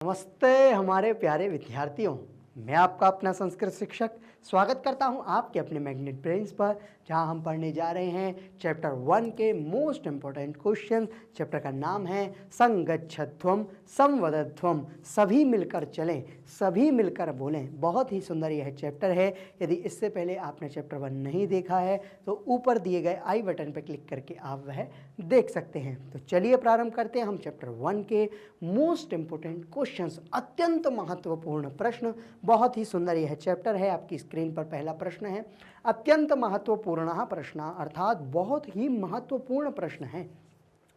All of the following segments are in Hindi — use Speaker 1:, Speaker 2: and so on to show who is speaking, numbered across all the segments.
Speaker 1: नमस्ते हमारे प्यारे विद्यार्थियों, मैं आपका अपना संस्कृत शिक्षक स्वागत करता हूं आपके अपने मैग्नेट ब्रेन्स पर, जहां हम पढ़ने जा रहे हैं चैप्टर 1 के मोस्ट इंपॉर्टेंट क्वेश्चन। चैप्टर का नाम है संगच्छध्वम संवदध्वम। सभी मिलकर चलें, सभी मिलकर बोलें। बहुत ही सुंदर यह चैप्टर है। यदि इससे पहले आपने चैप्टर 1 नहीं देखा है तो ऊपर दिए गए आई बटन पर क्लिक करके आप वह देख सकते हैं। तो चलिए प्रारंभ करते हैं हम चैप्टर 1 के मोस्ट इंपॉर्टेंट क्वेश्चंस, अत्यंत महत्वपूर्ण प्रश्न। बहुत ही सुंदर यह चैप्टर है। आपकी स्क्रीन पर पहला प्रश्न है, अत्यंत महत्वपूर्ण प्रश्न, अर्थात बहुत ही महत्वपूर्ण प्रश्न है।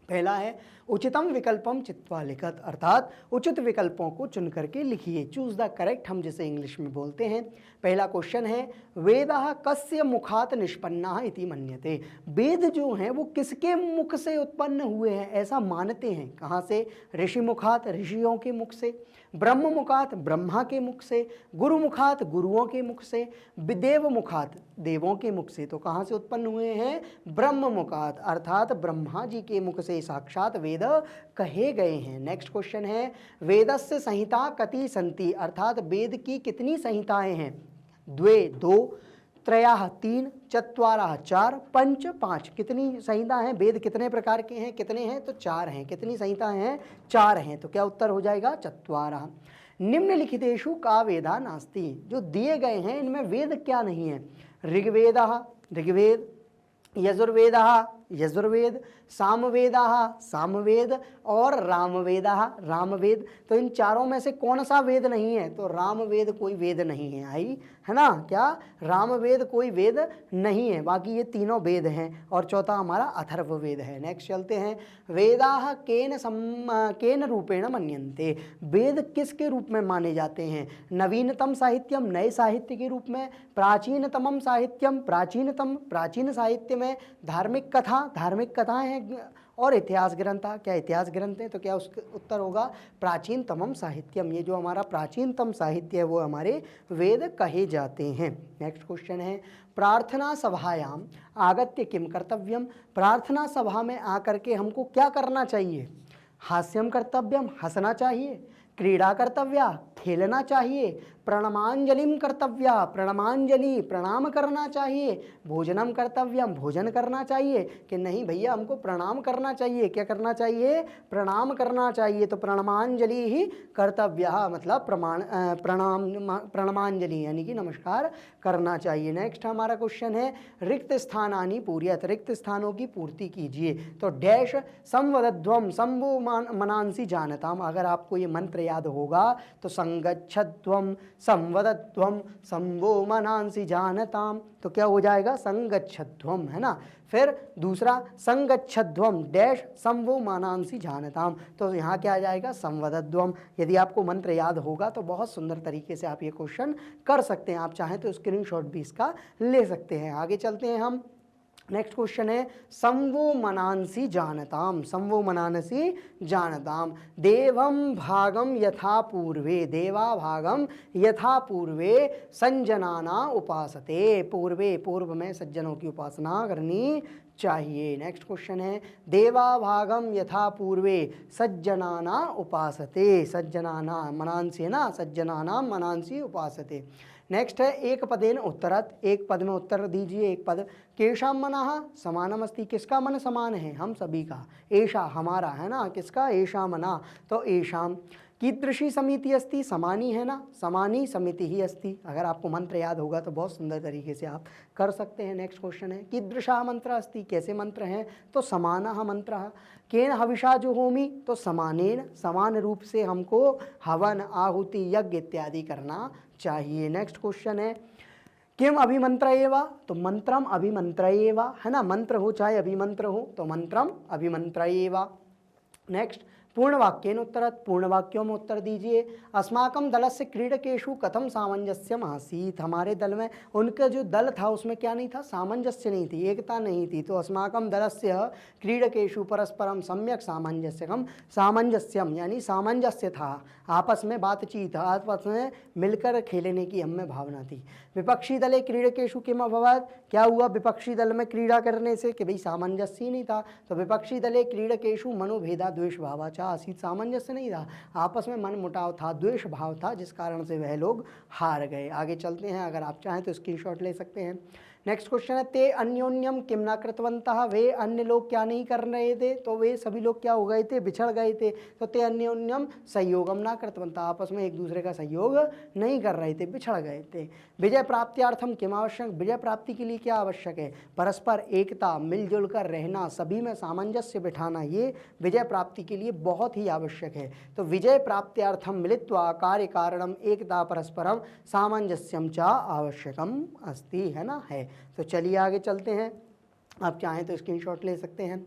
Speaker 1: पहला है उचितम विकल्पम चित्वा लिखत, अर्थात उचित विकल्पों को चुन करके लिखिए। चूज द करेक्ट, हम जिसे इंग्लिश में बोलते हैं। पहला क्वेश्चन है वेदः कस्य मुखात निष्पन्ना इति मन्यते। वेद जो हैं वो किसके मुख से उत्पन्न हुए हैं ऐसा मानते हैं। कहाँ से? ऋषि मुखात, ऋषियों के मुख से। ब्रह्म मुखात, ब्रह्मा के मुख से। गुरु मुखात, गुरुओं के मुख से। देव मुखात, देवों के मुख से। तो कहाँ से उत्पन्न हुए हैं? ब्रह्म मुखात, अर्थात ब्रह्मा जी के मुख से साक्षात वेद कहे गए हैं। नेक्स्ट क्वेश्चन है वेदस्य संहिता कति सन्ति, अर्थात वेद की कितनी संहिताएं हैं? द्वे, दो, त्रयः, तीन, चत्वारः, चार, पंच, पांच। कितनी संहिता हैं? वेद कितने प्रकार के हैं? कितने हैं? तो चार हैं। कितनी संहिताएं हैं? चार हैं। तो क्या उत्तर हो जाएगा? चत्वारः। निम्नलिखितेषु का वेदा नास्ति, जो दिए गए हैं इनमें वेद क्या नहीं है? ऋग्वेदः, ऋग्वेद, यजुर्वेदः, यजुर्वेद, सामवेदः, सामवेद और रामवेदः, रामवेद। तो इन चारों में से कौन सा वेद नहीं है? तो रामवेद कोई वेद नहीं है। आई है ना? क्या? रामवेद कोई वेद नहीं है। बाकी ये तीनों वेद हैं। और चौथा हमारा अथर्ववेद है। नेक्स्ट चलते हैं, वेदाः केन रूपेण मन्यन्ते, वेद किसके रूप में माने जाते हैं? नवीनतम साहित्यम, नए साहित्य के रूप में। प्राचीनतमम साहित्यम, प्राचीनतम, प्राचीन साहित्य में। धार्मिक कथा, धार्मिक कथाएं हैं। और इतिहास ग्रंथ, क्या इतिहास ग्रंथ है? तो क्या उसका उत्तर होगा प्राचीनतमम साहित्यम। ये जो हमारा प्राचीनतम साहित्य है वो हमारे वेद कहे जाते हैं। नेक्स्ट क्वेश्चन है प्रार्थना सभायाम आगत्य किम कर्तव्यम, प्रार्थना सभा में आकर के हमको क्या करना चाहिए? हास्यम कर्तव्यम, हंसना चाहिए। क्रीड़ा कर्तव्या, खेलना चाहिए। प्रणमांजलिम कर्तव्या, प्रणमांजलि, प्रणाम करना चाहिए। भोजनम कर्तव्यम, भोजन करना चाहिए। कि नहीं भैया हमको प्रणाम करना चाहिए। क्या करना चाहिए? प्रणाम करना चाहिए। तो प्रणमांजलि ही कर्तव्या, मतलब प्रणमांजलि यानी कि नमस्कार करना चाहिए। नेक्स्ट हमारा क्वेश्चन है रिक्त स्थानानि पूर्यत, रिक्त स्थानों की पूर्ति कीजिए। तो डैश संवदध्वम संभो मनांसी जानताम, अगर आपको ये मंत्र याद होगा तो संगच्छध्वम संवदध्वम संभो मनांसी जानताम, तो क्या हो जाएगा? संगच्छध्वम, है ना। फिर दूसरा संगच्छध्वम डैश संभो मनांसी जानताम, तो यहाँ क्या आ जाएगा? संवदध्वम। यदि आपको मंत्र याद होगा तो बहुत सुंदर तरीके से आप ये क्वेश्चन कर सकते हैं। आप चाहें तो स्क्रीनशॉट भी इसका ले सकते हैं। आगे चलते हैं हम। नेक्स्ट क्वेश्चन है संवो मनांसी जानताम, संवो मनांसी जानताम। देवम भागम यथा पूर्वे, देवा भागम यथा पूर्वे संजनाना उपासते, पूर्वे, पूर्व में सज्जनों की उपासना करनी चाहिए। नेक्स्ट क्वेश्चन है देवा भागम यथा पूर्वे सज्जनाना उपासते, सज्जनाना मनांसी, ना, सज्जनाना मनांसी उपासते। नेक्स्ट है एक पदेन उत्तरत, एक पद में उत्तर दीजिए। एक पद केशाम मनः समानम अस्ति, किसका मन समान है? हम सभी का। एषा हमारा, है ना, किसका? एषा मना, तो एषाम। कीदृशी समिति अस्ति, समानी, है ना, समानी समिति ही अस्ति। अगर आपको मंत्र याद होगा तो बहुत सुंदर तरीके से आप कर सकते हैं। नेक्स्ट क्वेश्चन है कीदृशा मंत्र अस्ति, कैसे मंत्र हैं? तो समानः मंत्रः। केन हविषा जुहोमि, तो समानेन, समान रूप से हमको हवन, आहुति, यज्ञ इत्यादि करना चाहिए। नेक्स्ट क्वेश्चन है किम अभिमंत्रयेव, तो मंत्रम अभिमंत्रयेव, है ना, मंत्र हो चाहे अभिमंत्र हो, तो मंत्रम अभिमंत्रयेव। नेक्स्ट पूर्णवाक्येन उत्तरत, पूर्ण वाक्यों में उत्तर दीजिए। अस्माकं दलस्य क्रीडकेषु कथम सामंजस्यम आसीत्, हमारे दल में, उनका जो दल था उसमें क्या नहीं था? सामंजस्य नहीं थी, एकता नहीं थी। तो अस्माकं दलस्य क्रीडकेषु परस्परम सम्यक सामंजस्यम, सामंजस्यम यानी सामंजस्य था, आपस में बातचीत, आपस में मिलकर खेलने की हमें भावना थी। विपक्षी दले क्रीडकेषु किम अभवत्, क्या हुआ विपक्षी दल में क्रीड़ा करने से? कि भाई सामंजस्य ही नहीं था। तो विपक्षी दले क्रीडकेषु मनोभेदा द्वेष भावाचा अच्छा आसीत, सामंजस्य नहीं था, आपस में मन मुटाव था, द्वेष भाव था, जिस कारण से वह लोग हार गए। आगे चलते हैं, अगर आप चाहें तो स्क्रीनशॉट ले सकते हैं। नेक्स्ट क्वेश्चन है, ते अन्योन्यम किम न कृतवंतः, वे अन्य लोग क्या नहीं कर रहे थे, तो वे सभी लोग क्या हो गए थे, बिछड़ गए थे। तो ते अन्योन्यम संयोगम न कृतवंतः, आपस में एक दूसरे का सहयोग नहीं कर रहे थे, बिछड़ गए थे। विजय प्राप्त्यार्थम किम आवश्यक, विजय प्राप्ति के लिए क्या आवश्यक है, परस्पर एकता, मिलजुल कर रहना, सभी में सामंजस्य बिठाना, ये विजय प्राप्ति के लिए बहुत ही आवश्यक है। तो विजय प्राप्त्यार्थम मिलित्वा कार्य कारणम एकता परस्परम सामंजस्यम च आवश्यकम अस्ति, है ना, है। तो चलिए आगे चलते हैं, आप चाहें तो स्क्रीनशॉट ले सकते हैं।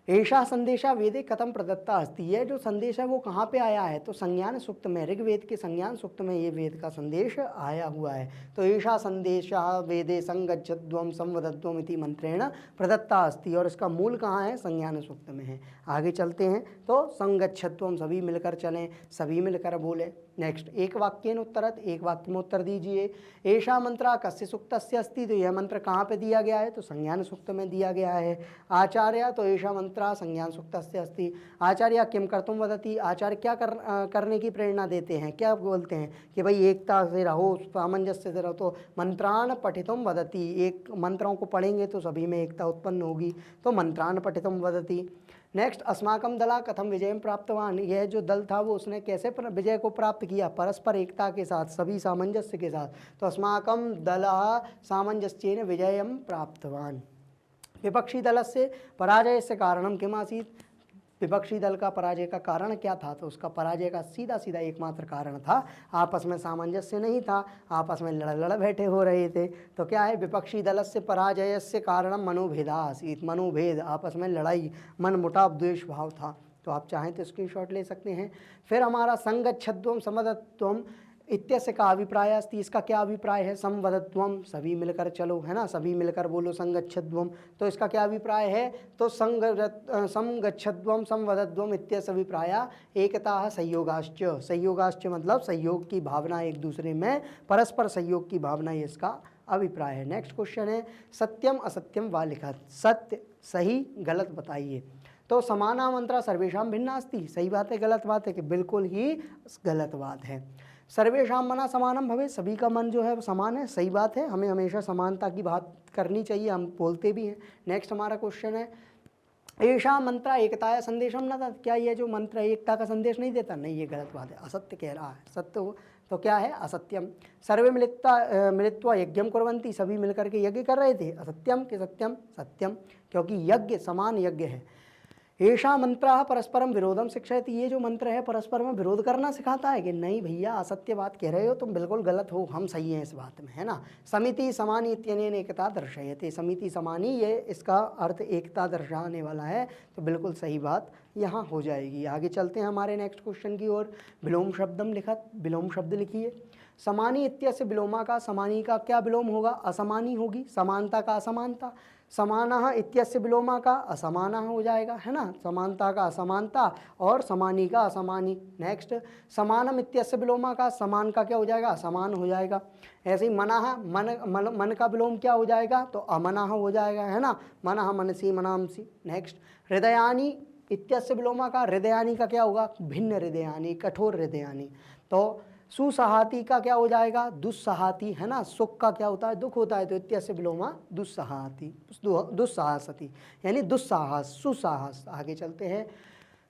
Speaker 1: ऐसा संदेशा वेदे कथम प्रदत्ता अस्ति, यह जो संदेश है वो कहाँ पे आया है, तो संज्ञान सूक्त में, ऋग्वेद के संज्ञान सूक्त में ये वेद का संदेश आया हुआ है। तो ऐसा संदेशा वेदे संगच्छध्वम संवदध्वम इति मंत्रेण प्रदत्ता अस्ति, और इसका मूल कहाँ है, संज्ञान सूक्त में है। आगे चलते हैं, तो संगच्छध्वम, सभी मिलकर चलें, सभी मिलकर बोले। नेक्स्ट, एक वाक्येन उत्तरत, एक वाक्य में उत्तर दीजिए। ऐसा मंत्र कस्य सूक्तस्य अस्ति, तो यह मंत्र कहाँ पे दिया गया है, तो संज्ञान सूक्त में दिया गया है। आचार्य, तो ऐसा मंत्र संज्ञान सूक्तस्य अस्ति। आचार्य किम कर्तुम वदति, आचार्य क्या करने की प्रेरणा देते हैं, क्या बोलते हैं कि भाई एकता से रहो, सामंजस्य से रहो। तो मंत्रान पठितुम वदति, एक मंत्रों को पढ़ेंगे तो सभी में एकता उत्पन्न होगी, तो मंत्रान पठितुम वदति। नेक्स्ट, अस्माकं दला कथम विजयम प्राप्तवान, यह जो दल था वो उसने कैसे विजय को प्राप्त किया, परस्पर एकता के साथ, सभी सामंजस्य के साथ। तो अस्माकं दलः सामंजस्येन विजयम प्राप्तवान। विपक्षी दल से पराजय से कारणम किम आसीत, विपक्षी दल का पराजय का कारण क्या था, तो उसका पराजय का सीधा सीधा एकमात्र कारण था आपस में सामंजस्य नहीं था, आपस में लड़ बैठे हो रहे थे। तो क्या है, विपक्षी दल से पराजय से कारणम मनोभेदा आसीत, मनोभेद, आपस में लड़ाई, मन मुटाव, द्वेष भाव था। तो आप चाहें तो स्क्रीनशॉट ले सकते हैं। फिर हमारा संगच्छध्वम समदत्वम इत्यस्य का अभिप्राय अस्ति, इसका क्या अभिप्राय है, संवदत्वम, सभी मिलकर चलो, है ना, सभी मिलकर बोलो संगच्छध्वम। तो इसका क्या अभिप्राय है, तो संगच्छध्वम संवदत्वम इत्यस्य अभिप्राय एकता संयोगाश्च, संयोगाश्च मतलब सहयोग की भावना, एक दूसरे में परस्पर सहयोग की भावना, ये इसका अभिप्राय है। नेक्स्ट क्वेश्चन है, सत्यम असत्यम वा लिखत, सत्य सही गलत बताइए। तो समाना मंत्रा सर्वेशाम भिन्ना अस्ति, सही बात है गलत बात है, कि बिल्कुल ही गलत बात है। सर्वेशाम मना समानम भवे, सभी का मन जो है वो समान है, सही बात है, हमें हमेशा समानता की बात करनी चाहिए, हम बोलते भी हैं। नेक्स्ट हमारा क्वेश्चन है, ऐसा मंत्र एकताया संदेशम न था, क्या यह जो मंत्र एकता का संदेश नहीं देता, नहीं, ये गलत बात है, असत्य कह रहा है, सत्य हो तो क्या है, असत्यम। सर्वे मिलित्वा यज्ञम कुर्वन्ति, सभी मिलकर के यज्ञ कर रहे थे, असत्यम कि सत्यम, सत्यम, क्योंकि यज्ञ समान यज्ञ है। ऐसा मंत्र परस्परम विरोधम शिक्षयति, ये जो मंत्र है परस्पर में विरोध करना सिखाता है, कि नहीं भैया असत्य बात कह रहे हो, तुम बिल्कुल गलत हो, हम सही हैं इस बात में, है ना। समिति समानी इत्यनेन एकता दर्शयते, समिति समानी, ये इसका अर्थ एकता दर्शाने वाला है, तो बिल्कुल सही बात यहाँ हो जाएगी। आगे चलते हैं हमारे नेक्स्ट क्वेश्चन की ओर। विलोम शब्दम लिखत, विलोम शब्द लिखिए। समानी इत्यस्य विलोमा का, समानी का क्या विलोम होगा, असमानी होगी, समानता का असमानता। समानः इत्यस्य विलोमा का असमानः हो जाएगा, है ना, समानता का असमानता, और समानी का असमानी। नेक्स्ट, समानम इत्यस्य विलोमा का, समान का क्या हो जाएगा, असमान हो जाएगा। ऐसे ही मनः, मन का विलोम क्या हो जाएगा, तो अमनः हो जाएगा, है ना, मनः मनसी मनामसी। नेक्स्ट, हृदयानी इत्यस्य विलोमा का, हृदयानी का क्या होगा, भिन्न हृदयानी, कठोर हृदयानी। तो सुसहाती का क्या हो जाएगा, दुस्सहाती, है ना, सुख का क्या होता है, दुख होता है, तो इत्यस्य विलोमा दुस्सहाती, दुस्साहसती, यानी दुस्साहस, सुसाहस। आगे चलते हैं,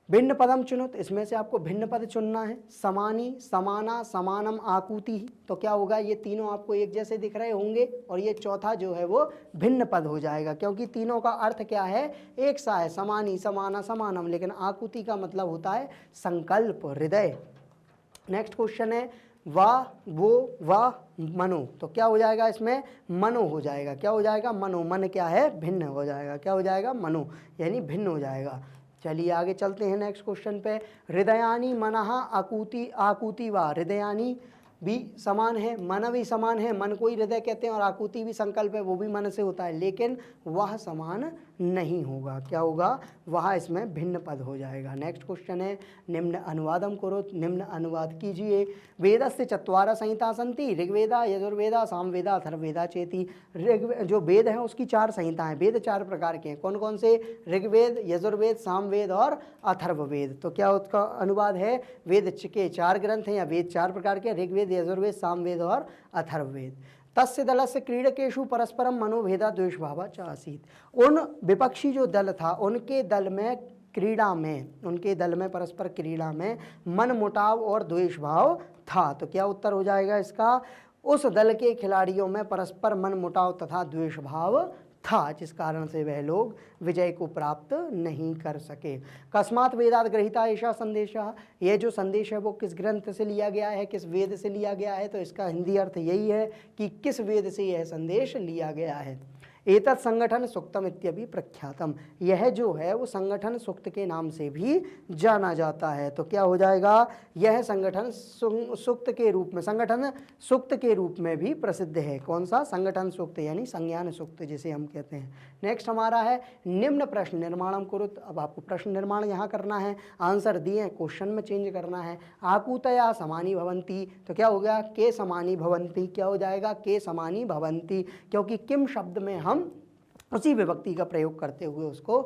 Speaker 1: भिन्न पदम चुनो, तो इसमें से आपको भिन्न पद चुनना है। समानी, समाना, समानम, आकुति, तो क्या होगा, ये तीनों आपको एक जैसे दिख रहे होंगे, और ये चौथा जो है वो भिन्न पद हो जाएगा, क्योंकि तीनों का अर्थ क्या है, एक सा है, समानी, समाना, समानम, लेकिन आकुति का मतलब होता है संकल्प, हृदय। नेक्स्ट क्वेश्चन है, वाह, वो, वाह, मनो, तो क्या हो जाएगा, इसमें मनो हो जाएगा, क्या हो जाएगा, मनो, मन क्या है, भिन्न हो जाएगा, क्या हो जाएगा, मनो, यानी भिन्न हो जाएगा। चलिए आगे चलते हैं नेक्स्ट क्वेश्चन पे। हृदयानी मनः आकुति, आकुति वा, हृदयानी भी समान है, मन भी समान है, मन को ही हृदय कहते हैं, और आकुति भी संकल्प है, वो भी मन से होता है, लेकिन वह समान नहीं होगा। क्या होगा? वहाँ इसमें भिन्न पद हो जाएगा। नेक्स्ट क्वेश्चन है निम्न अनुवादम करो, निम्न अनुवाद कीजिए। वेदस्य चत्वारः संहिता सन्ति ऋग्वेदा यजुर्वेदा सामवेदा अथर्ववेदा चेति। जो वेद हैं उसकी 4 संहिताएं, वेद 4 प्रकार के हैं। कौन कौन से? ऋग्वेद, यजुर्वेद, सामवेद और अथर्ववेद। तो क्या उसका अनुवाद है? वेद के 4 ग्रंथ हैं या वेद 4 प्रकार के, ऋग्वेद, यजुर्वेद, सामवेद और अथर्ववेद। तस्य दलस्य क्रीडकेषु परस्परम मनोभेदा द्वेषभावा च आसीत्। उन विपक्षी जो दल था उनके दल में क्रीड़ा में, उनके दल में परस्पर क्रीड़ा में मनमुटाव और द्वेषभाव था। तो क्या उत्तर हो जाएगा इसका? उस दल के खिलाड़ियों में परस्पर मनमुटाव तथा द्वेषभाव था, जिस कारण से वह लोग विजय को प्राप्त नहीं कर सके। कस्मात् वेदात् गृहीता एषा संदेशः। ये जो संदेश है वो किस ग्रंथ से लिया गया है, किस वेद से लिया गया है? तो इसका हिंदी अर्थ यही है कि किस वेद से यह संदेश लिया गया है। एतत् संगठन सुक्तम इत्यपि प्रख्यातम। यह जो है वो संगठन सुक्त के नाम से भी जाना जाता है। तो क्या हो जाएगा? यह संगठन सुक्त के रूप में, संगठन सुक्त के रूप में भी प्रसिद्ध है। कौन सा? संगठन सुक्त यानी संज्ञान सुक्त जिसे हम कहते हैं। नेक्स्ट हमारा है निम्न प्रश्न निर्माणम कुरुत। अब आपको प्रश्न निर्माण यहाँ करना है, आंसर दिए क्वेश्चन में चेंज करना है। आकूतया समानी भवंती। तो क्या हो गया? के समानी भवंती। क्या हो जाएगा? के समानी भवंती, क्योंकि किम शब्द में हम उसी विभक्ति का प्रयोग करते हुए उसको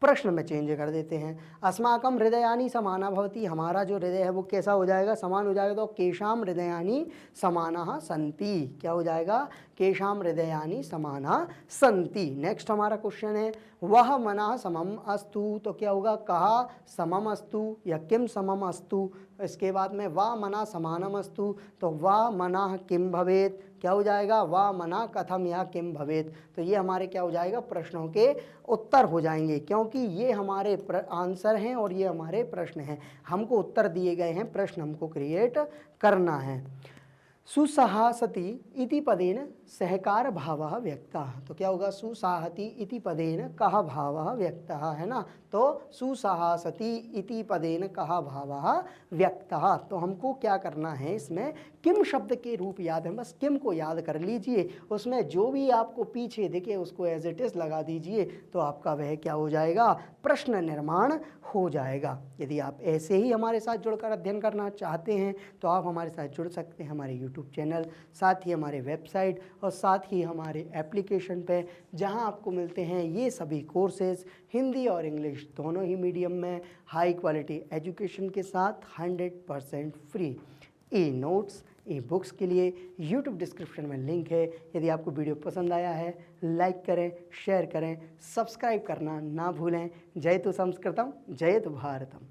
Speaker 1: प्रश्न में चेंज कर देते हैं। अस्माकम हृदयानी समाना भवति। हमारा जो हृदय है वो कैसा हो जाएगा? समान हो जाएगा। तो केशाम हृदयानी समाना संति। क्या हो जाएगा? केशाम हृदयानी समाना संति। नेक्स्ट हमारा क्वेश्चन है वह मना समम अस्तु। तो क्या होगा? कहा समम अस्तु या किम समम अस्तु। इसके बाद में वा मना समानम अस्तु। तो वा मना किम भवेत। क्या हो जाएगा? वा मना कथम या किम भवेत। तो ये हमारे क्या हो जाएगा? प्रश्नों के उत्तर हो जाएंगे, क्योंकि ये हमारे आंसर हैं और ये हमारे प्रश्न हैं। हमको उत्तर दिए गए हैं, प्रश्न हमको क्रिएट करना है। सुसाहसति इति पदेन सहकार भावः व्यक्तः। तो क्या होगा? सुसाहति इति पदेन कः भावः व्यक्तः, है ना। तो सुसाहसति इति पदेन कः भावः व्यक्तः। तो हमको क्या करना है? इसमें किम शब्द के रूप याद है, बस किम को याद कर लीजिए। उसमें जो भी आपको पीछे दिखे उसको एज इट इज लगा दीजिए, तो आपका वह क्या हो जाएगा? प्रश्न निर्माण हो जाएगा। यदि आप ऐसे ही हमारे साथ जुड़कर अध्ययन करना चाहते हैं तो आप हमारे साथ जुड़ सकते हैं हमारे यूट्यूब चैनल, साथ ही हमारे वेबसाइट और साथ ही हमारे एप्लीकेशन पे, जहां आपको मिलते हैं ये सभी कोर्सेज हिंदी और इंग्लिश दोनों ही मीडियम में हाई क्वालिटी एजुकेशन के साथ 100% free. E notes, e books के लिए यूट्यूब डिस्क्रिप्शन में लिंक है। यदि आपको वीडियो पसंद आया है लाइक करें, शेयर करें, सब्सक्राइब करना ना भूलें। जयतु संस्कृतम, जयतु भारतम।